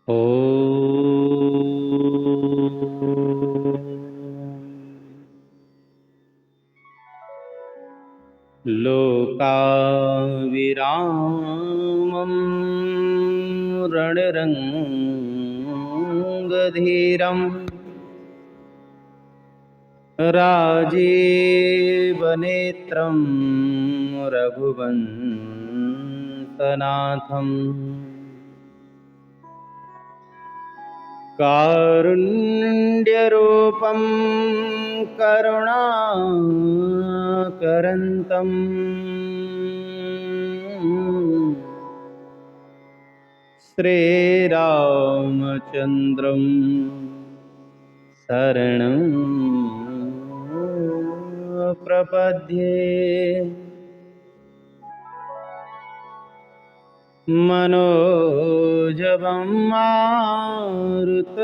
लोकाविरामं रणरङ्गधीरं राजीवनेत्रं रघुवंशनाथं कारुण्यरूपं करुणाकरन्तम् श्रीरामचन्द्रं शरणं प्रपद्ये। मनोजवं मारुततुल्यवेगं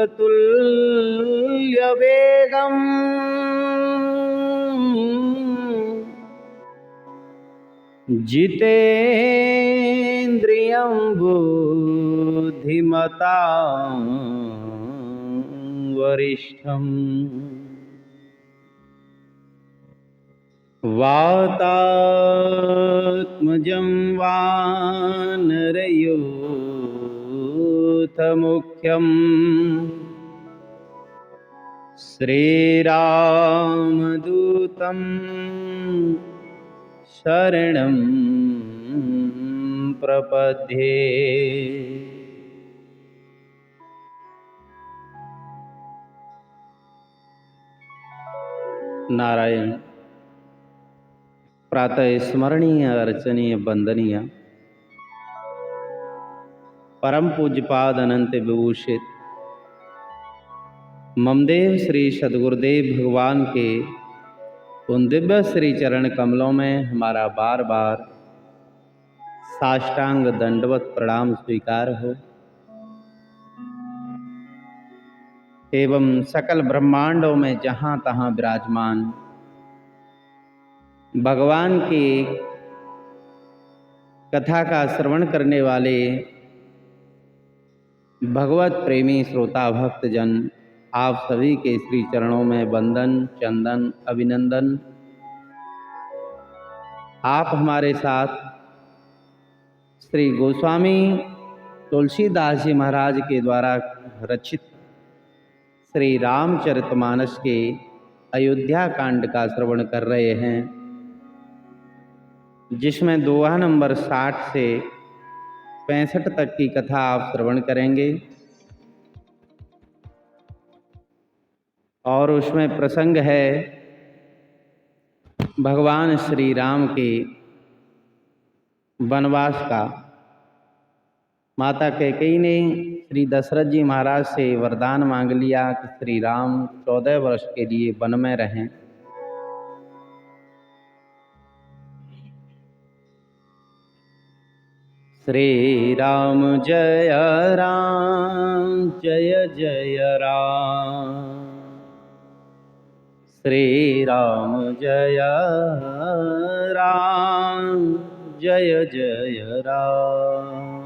जितेन्द्रियं बुद्धिमतां वरिष्ठम् वातात्मजं वानरयूथमुख्यं श्रीरामदूतं शरणं प्रपद्ये। नारायण। प्रातः स्मरणीय अर्चनीय वंदनीय परम पूज्यपाद अनंत विभूषित ममदेव श्री सद्गुरुदेव भगवान के उन दिव्य श्री चरण कमलों में हमारा बार बार साष्टांग दंडवत प्रणाम स्वीकार हो एवं सकल ब्रह्मांडों में जहाँ तहाँ विराजमान भगवान की कथा का श्रवण करने वाले भगवत प्रेमी श्रोता भक्तजन, आप सभी के श्री चरणों में वंदन चंदन अभिनंदन। आप हमारे साथ श्री गोस्वामी तुलसीदास जी महाराज के द्वारा रचित श्री रामचरितमानस के अयोध्या कांड का श्रवण कर रहे हैं, जिसमें दोहा नंबर 60 से 65 तक की कथा आप श्रवण करेंगे और उसमें प्रसंग है भगवान श्री राम के वनवास का। माता कैकेयी ने श्री दशरथ जी महाराज से वरदान मांग लिया कि श्री राम 14 वर्ष के लिए वन में रहें। श्री राम जय जय राम, श्री राम जय जय राम।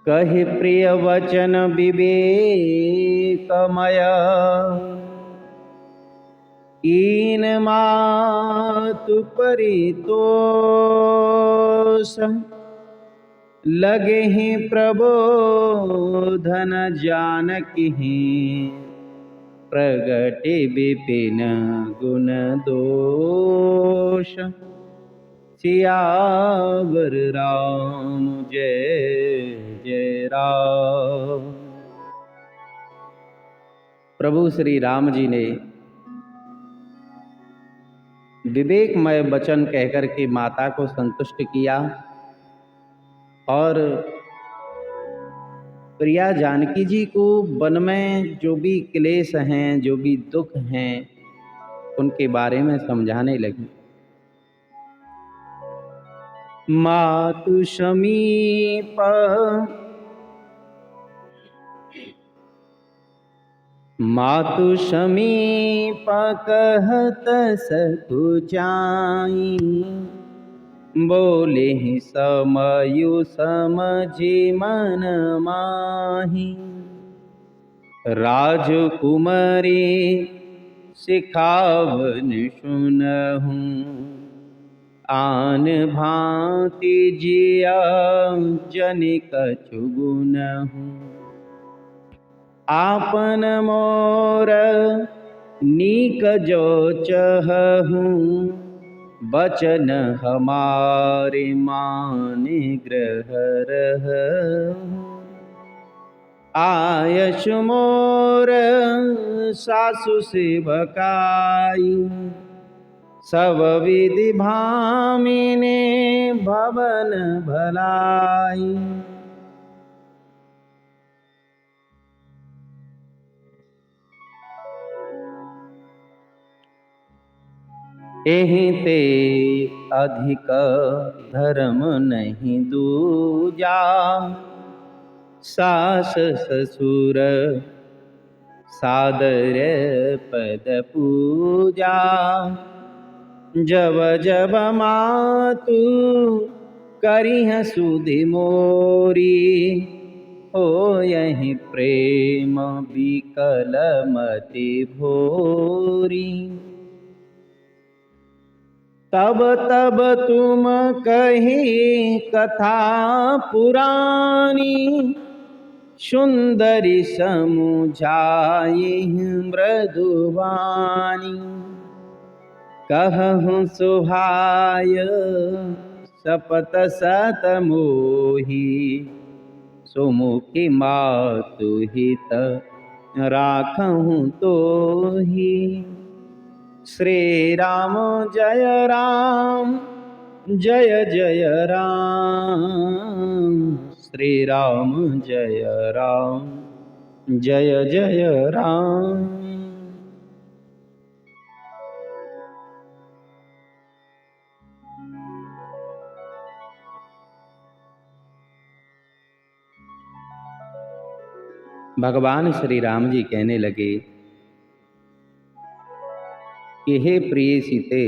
कहि प्रिय वचन विवेकमय, कीन मातु परितोष, लगे ही प्रबोधन जानकी, प्रगटे विपिन गुण दोष। सियावर राम जय जय राम। प्रभु श्री राम जी ने विवेकमय वचन कहकर के माता को संतुष्ट किया और प्रिया जानकी जी को वन में जो भी क्लेश हैं, जो भी दुख हैं, उनके बारे में समझाने लगी। मातु समीप कहत सकुचाई, बोले ही समयु समझि मन माही। राजकुमारी सिखावन सुनहूँ, आन भांति जिया जनि कछु गुनहूँ। आपन मोर नीक जो चहूँ, बचन हमारे माने ग्रह रहूँ। आयस मोर सासु सेवकाई, सब विधि भामिने भवन भलाई। एहि ते अधिक धर्म नहीं दूजा, सास ससुर सादर पद पूजा। जब जब मातु करिह सुधि मोरी, हो यही प्रेम विकल मति भोरी। तब तब तुम कही कथा पुरानी, सुंदरी समुझाई मृदुवानी। कहूँ सुहाय सपत सत मोही, सुमुखी मातु हित राखहूँ तोही। श्री राम जय राम जय जय राम, श्री राम जय राम जय जय राम। भगवान श्री राम जी कहने लगे कि हे प्रिय सीते,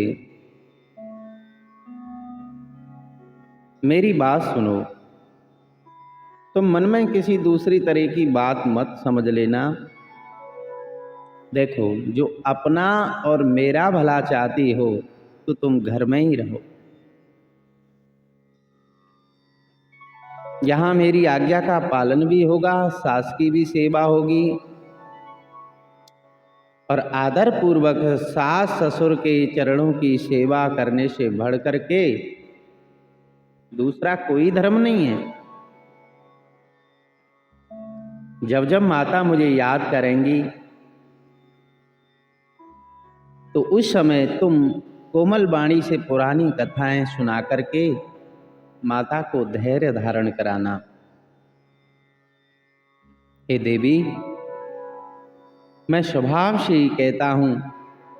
मेरी बात सुनो। तुम मन में किसी दूसरी तरह की बात मत समझ लेना। देखो, जो अपना और मेरा भला चाहती हो तो तुम घर में ही रहो। यहाँ मेरी आज्ञा का पालन भी होगा, सास की भी सेवा होगी, और आदर पूर्वक सास ससुर के चरणों की सेवा करने से बढ़ करके दूसरा कोई धर्म नहीं है। जब जब माता मुझे याद करेंगी तो उस समय तुम कोमल वाणी से पुरानी कथाएं सुना करके माता को धैर्य धारण कराना। हे देवी, मैं स्वभाव से ही कहता हूँ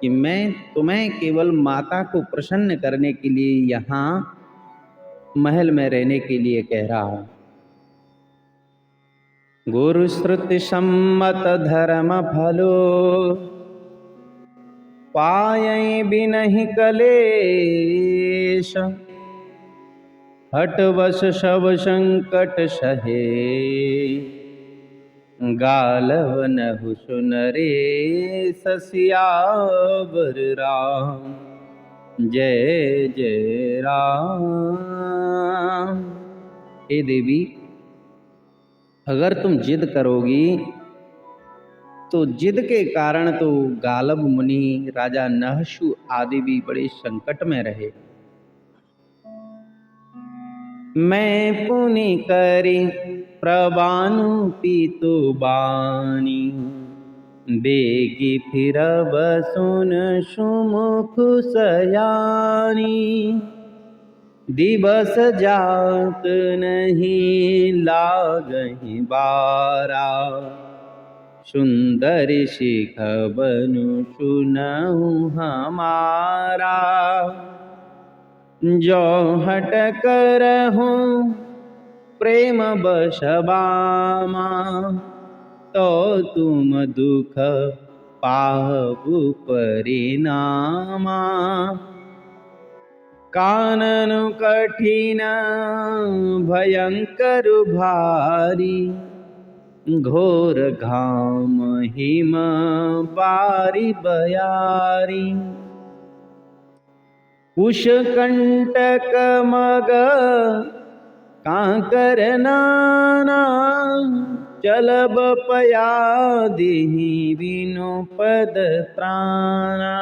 कि मैं तुम्हें केवल माता को प्रसन्न करने के लिए यहाँ महल में रहने के लिए कह रहा हूँ। गुरु श्रुति सम्मत धर्म फलो, पायै बिनहि कलेश। हट बस सब संकट सहे, गालव नहु सुनरे। सियावर राम जय जय राम। हे देवी, अगर तुम जिद करोगी तो जिद के कारण तो गालव मुनि, राजा नहुषु आदि भी बड़े संकट में रहे। मैं पुनि करी प्रबानु पीतु बानी, बेगी फिरब सुन सुमुख सयानी। दिवस जात नहीं लागहि बारा, सुंदर शिखबनु सुनहु हमारा। जो हट करहूँ प्रेम बशबामा, तो तुम दुख पाहु परिणामा। कानन कठिन भयंकर भारी, घोर घाम हिम बारी बयारी। कुश कंटक मग कांकर नाना, चलब पया देहि बिनु पद त्राना।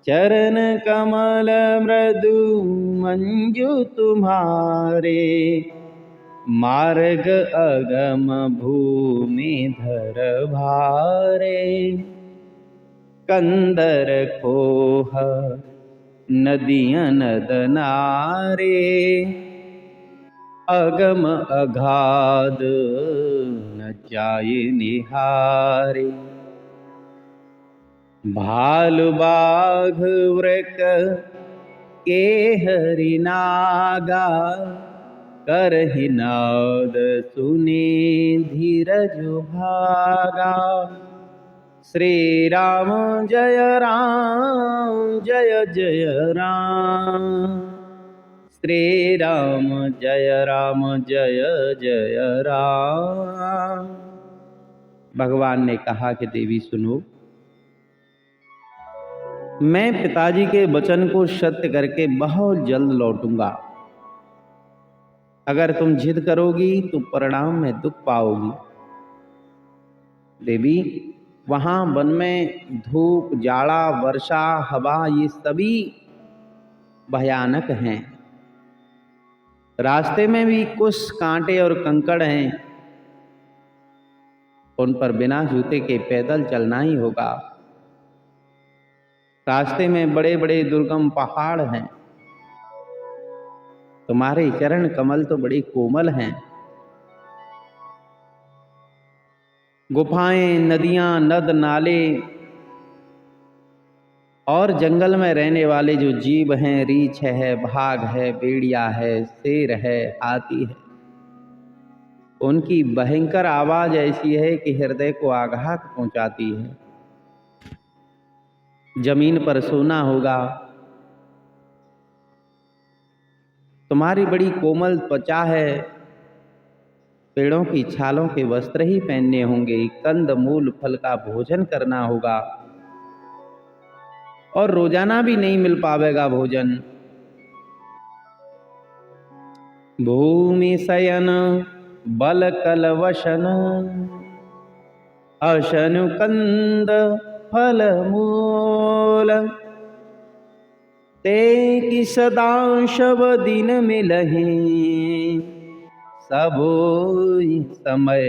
चरण कमल मृदु मंजु तुम्हारे, मार्ग अगम भूमि धर भारे। कंदर कोह नदियाँ नद नारे, अगम अगाध न जाय निहारे। भालु बाघ वृक के हरि नागा, करहि नाद सुने धीरज भागा। श्री राम जय जय राम, श्री राम जय जय राम। भगवान ने कहा कि देवी सुनो, मैं पिताजी के वचन को सत्य करके बहुत जल्द लौटूंगा। अगर तुम जिद करोगी तो परिणाम में दुख पाओगी। देवी, वहां वन में धूप, जाड़ा, वर्षा, हवा ये सभी भयानक हैं। रास्ते में भी कुछ कांटे और कंकड़ हैं, उन पर बिना जूते के पैदल चलना ही होगा। रास्ते में बड़े बड़े दुर्गम पहाड़ हैं। तुम्हारे चरण कमल तो बड़े कोमल हैं। गुफाएं, नदियां, नद नाले और जंगल में रहने वाले जो जीव हैं, रीछ है, भाग है, भेड़िया है, शेर है, हाथी है, उनकी भयंकर आवाज ऐसी है कि हृदय को आघात पहुंचाती है। जमीन पर सोना होगा। तुम्हारी बड़ी कोमल त्वचा है, पेड़ों की छालों के वस्त्र ही पहनने होंगे। कंद मूल फल का भोजन करना होगा और रोजाना भी नहीं मिल पावेगा भोजन। भूमि शयन बल कल वशन, अशनु कंद फल मूल। ते कि सदा शब दिन मिलहि, सबोई समय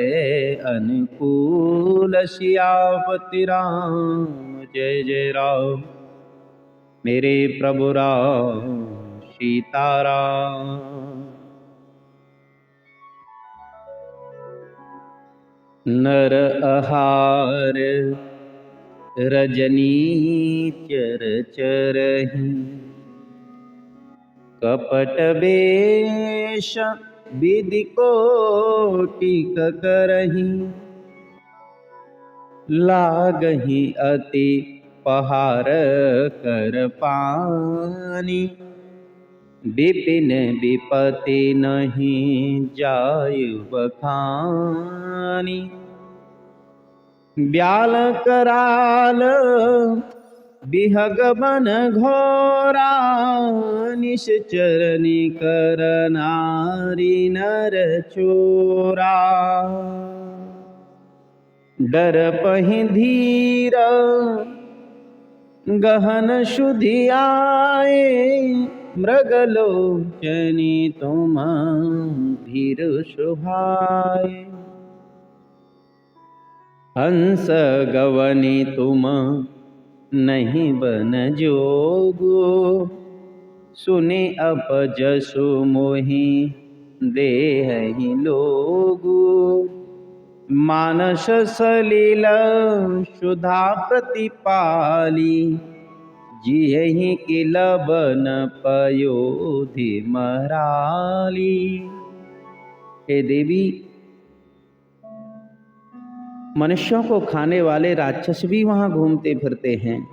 अनुकूल। सियापति राम जय जय राम, मेरे प्रभु राम सीताराम। नर आहार रजनी चर चरहि, कपट वेश विधि कोटिक करहि। लागहि अति पहार कर पानी, विपिन विपति नहीं जायु बखानी। ब्याल कराल बिहग बन घोरा, निश्चर निकर नारी नर चोरा। डर पहि धीर गहन शुद्धि आए, मृगलोचनी तुम धीर सुभाए। हंस गवनी तुम नहीं बन जोगो, सुने अपजसु मोहि देहि लोगो। मानस सलिल सुधा प्रतिपाली, जियहि कि लबन पयोधि मराली। हे देवी, मनुष्यों को खाने वाले राक्षस भी वहां घूमते फिरते हैं।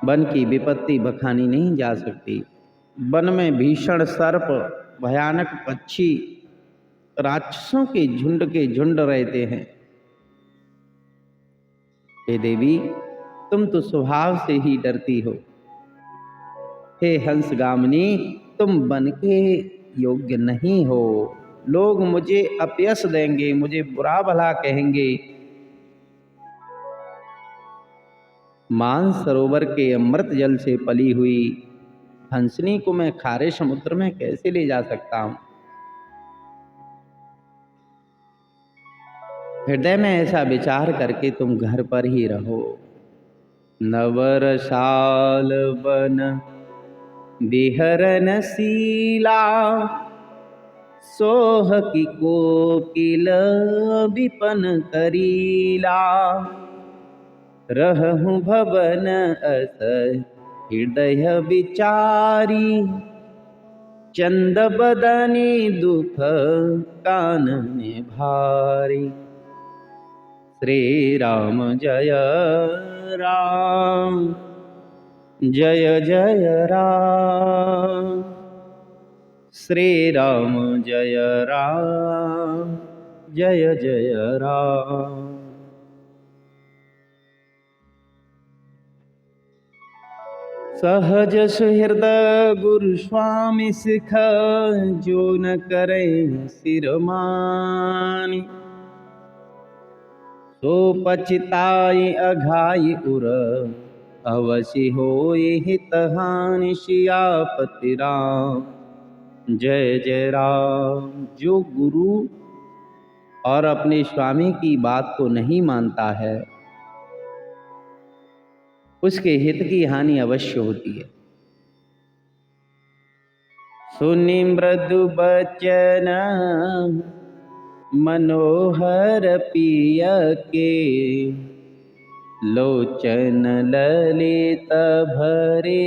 वन की विपत्ति बखानी नहीं जा सकती। वन में भीषण सर्प, भयानक पक्षी, राक्षसों के झुंड रहते हैं। हे देवी, तुम तो स्वभाव से ही डरती हो। हे हंसगामिनी, तुम वन के योग्य नहीं हो। लोग मुझे अपयश देंगे, मुझे बुरा भला कहेंगे। मान सरोवर के अमृत जल से पली हुई हंसनी को मैं खारे समुद्र में कैसे ले जा सकता हूँ। हृदय में ऐसा विचार करके तुम घर पर ही रहो। नवरसाल वन विहरन शीला, सोह की कोकिल विपन करीला। रहूं भवन अस हृदय विचारी, चंद बदनी दुख कानन भारी। श्री राम जय राम, जय जय राम। श्री राम जय राम, जय जय राम। सहज सुहृदय गुरु स्वामी सिख, जो न करे सिरमानी। सो पछताई अघाई उर, अवश्य होए हितहानि। सियापति राम जय जय राम। जो गुरु और अपने स्वामी की बात को नहीं मानता है, उसके हित की हानि अवश्य होती है। सुनि मृदु बचन मनोहर पिय के, लोचन ललित भरे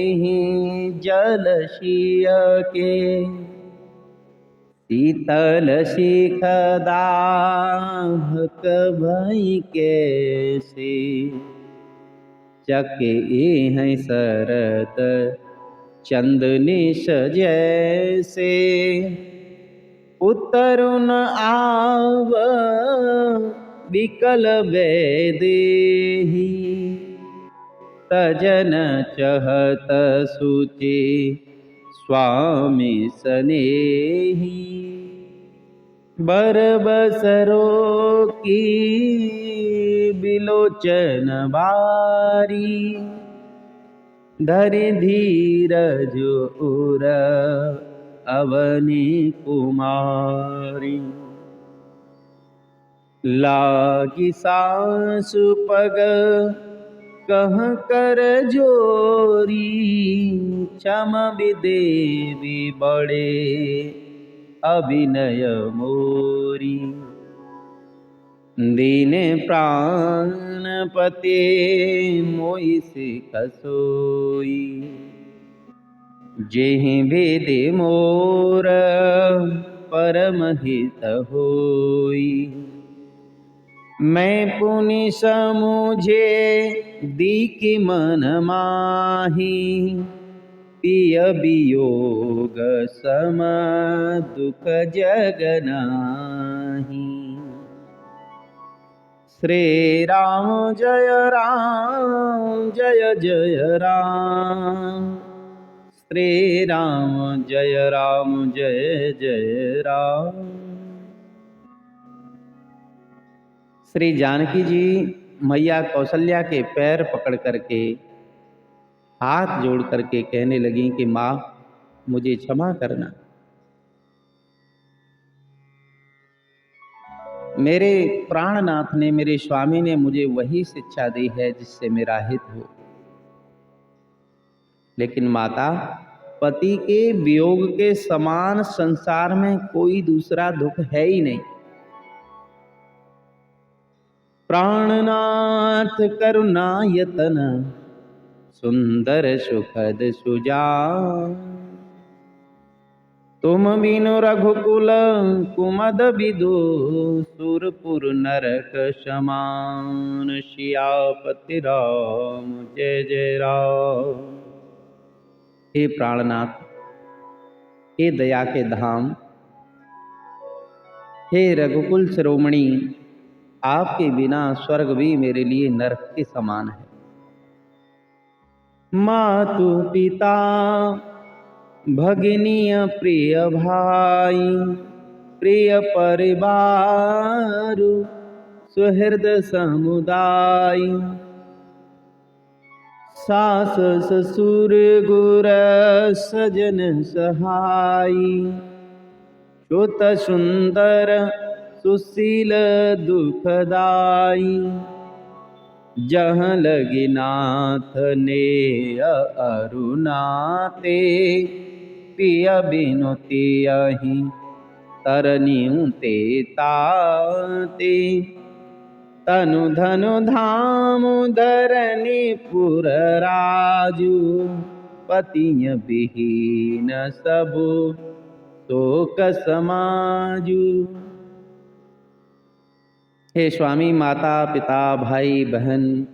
जल शिय के। शीतल शिख दाहक भई कैसे, चके हैं शरत चंदनी जैसे। उतरुन आव विकल वैदेही, तजन चहत सुचि स्वामी सनेही। बरबसरो की बिलोचन बारी, धरि धीरज उर अवनी कुमारी। लागी सासु पग कह कर जोरी, क्षम विदेवी बड़े अभिनय मोरी। दीन प्राणपते मोहि सिख सोई, जेहि भेदे मोर परम हित होई। मैं पुनि समुझे दीखि मन माही, पिय वियोग सम दुख जग नाही। श्री राम जय राम, जय जय राम। श्री राम जय राम, जय जय राम। श्री जानकी जी मैया कौशल्या के पैर पकड़ करके, हाथ जोड़ करके कहने लगी कि माँ, मुझे क्षमा करना। मेरे प्राणनाथ ने, मेरे स्वामी ने मुझे वही शिक्षा दी है जिससे मेरा हित हो। लेकिन माता, पति के वियोग के समान संसार में कोई दूसरा दुख है ही नहीं। प्राणनाथ करुणा यतन, सुंदर सुखद सुजान। तुम बिनु रघुकुल कुमद बिदु सुरपुर नरक समान। सियापति राम जय जय राम। हे प्राणनाथ, हे दया के धाम, हे रघुकुल शिरोमणि, आपके बिना स्वर्ग भी मेरे लिए नरक के समान है। मातु पिता भगिनीय प्रिय भाई, प्रिय परिवार सुहृद समुदाय। सास ससुर गुर सजन सहाई, श्रुत सुंदर सुशील दुखदाई। जहाँ लगी नाथ ने अरुणाते, पिय बिनु तियहि तरनिउ ते ताते। तनु धनु धाम धरनी पुर राजू, पतिय विहीन सबु शोक समाजू। हे स्वामी, माता पिता भाई बहन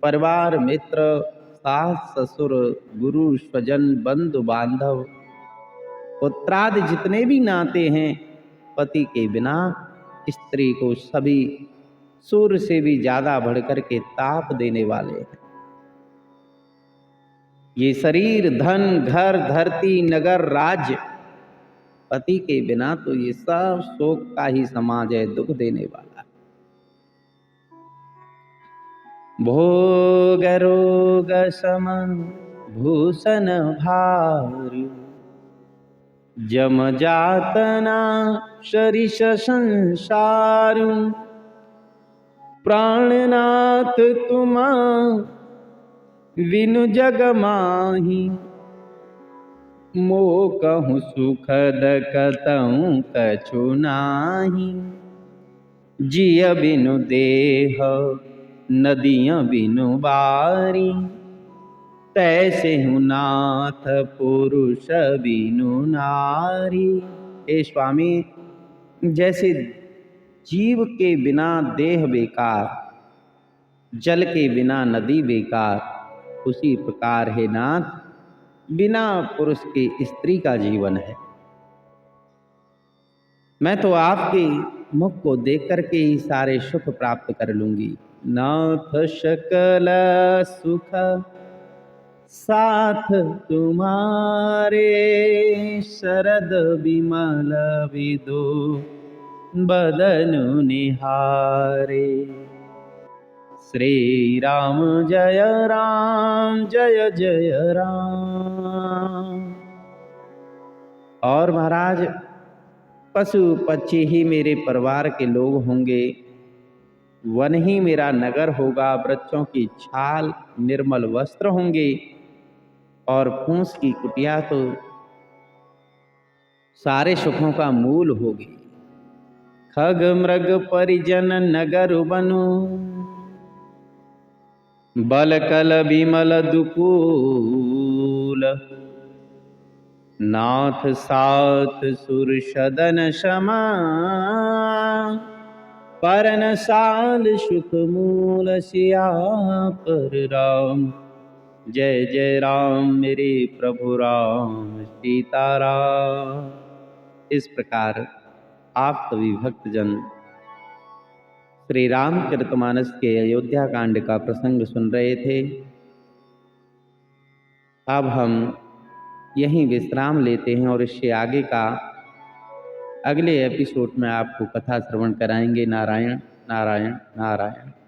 परिवार मित्र सास ससुर गुरु स्वजन बंधु बांधव पुत्रादि जितने भी नाते हैं, पति के बिना स्त्री को सभी सूर्य से भी ज्यादा बढ़कर के ताप देने वाले हैं। ये शरीर धन घर धरती नगर राज्य, पति के बिना तो ये सब शोक का ही समाज है, दुख देने वाला। भोग रोग सम भूषण भार, जम जातना शरीष संसार। प्राणनाथ तुम विनु जग माही, मोकहु सुखद कतहु कछु नाही। जिय बिनु देह नदियाँ बिनु बारी, तैसे हूँ नाथ पुरुष बिनु नारी। हे स्वामी, जैसे जीव के बिना देह बेकार, जल के बिना नदी बेकार, उसी प्रकार है नाथ बिना पुरुष के स्त्री का जीवन है। मैं तो आपके मुख को देख करके ही सारे सुख प्राप्त कर लूंगी। नाथ सकल सुख साथ तुम्हारे, शरद विमल विदो बदनु निहारे। श्री राम जय जय राम। और महाराज, पशु पक्षी ही मेरे परिवार के लोग होंगे, वन ही मेरा नगर होगा, वृक्षों की छाल निर्मल वस्त्र होंगे, और फूस की कुटिया तो सारे सुखों का मूल होगी। खग मृग परिजन नगर बनु, बल कल विमल दुकूल। नाथ साथ सुर सदन समा, परन साल सुख मूल। सियापर राम जय जय राम, मेरे प्रभु राम सीताराम। इस प्रकार आप सभी भक्तजन श्री रामचरितमानस के अयोध्या कांड का प्रसंग सुन रहे थे। अब हम यहीं विश्राम लेते हैं और इससे आगे का अगले एपिसोड में आपको कथा श्रवण कराएंगे। नारायण नारायण नारायण।